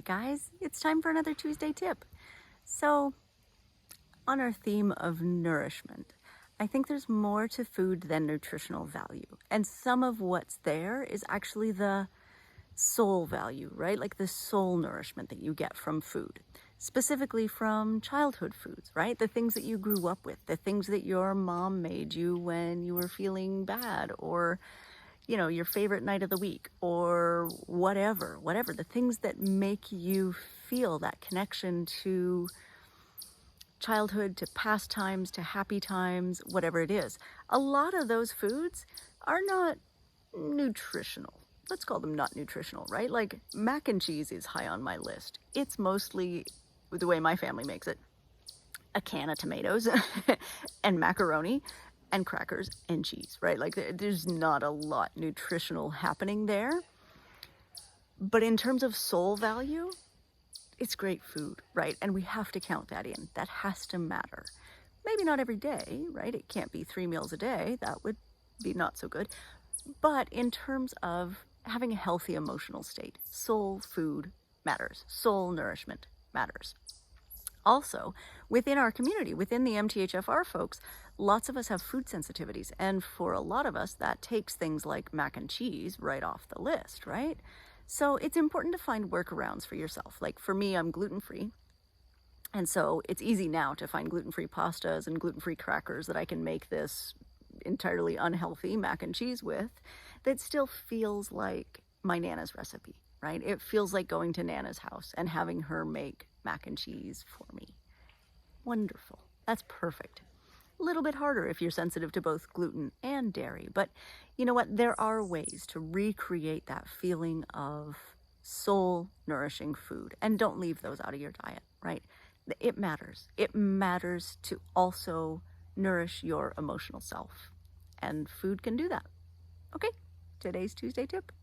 guys, it's time for another Tuesday tip. So, on our theme of nourishment, I think there's more to food than nutritional value. And some of what's there is actually the soul value, right? Like the soul nourishment that you get from food, specifically from childhood foods, right? The things that you grew up with, the things that your mom made you when you were feeling bad, or your favorite night of the week, or whatever, the things that make you feel that connection to childhood, to past times, to happy times, whatever it is. A lot of those foods are not nutritional. Let's call them not nutritional, right? Like mac and cheese is high on my list. It's mostly, the way my family makes it, a can of tomatoes and macaroni and crackers and cheese, right? Like there's not a lot nutritional happening there. But in terms of soul value, it's great food, right? And we have to count that in. That has to matter. Maybe not every day, right? It can't be 3 meals a day. That would be not so good. But in terms of having a healthy emotional state, soul food matters. Soul nourishment matters. Also, within our community, within the MTHFR folks, lots of us have food sensitivities. And for a lot of us, that takes things like mac and cheese right off the list, right? So it's important to find workarounds for yourself. Like for me, I'm gluten-free. And so it's easy now to find gluten-free pastas and gluten-free crackers that I can make this entirely unhealthy mac and cheese with that still feels like my Nana's recipe, right? It feels like going to Nana's house and having her make mac and cheese for me. Wonderful. That's perfect. A little bit harder if you're sensitive to both gluten and dairy, but you know what? There are ways to recreate that feeling of soul nourishing food, and don't leave those out of your diet, right? It matters. It matters to also nourish your emotional self, and food can do that. Okay, today's Tuesday tip.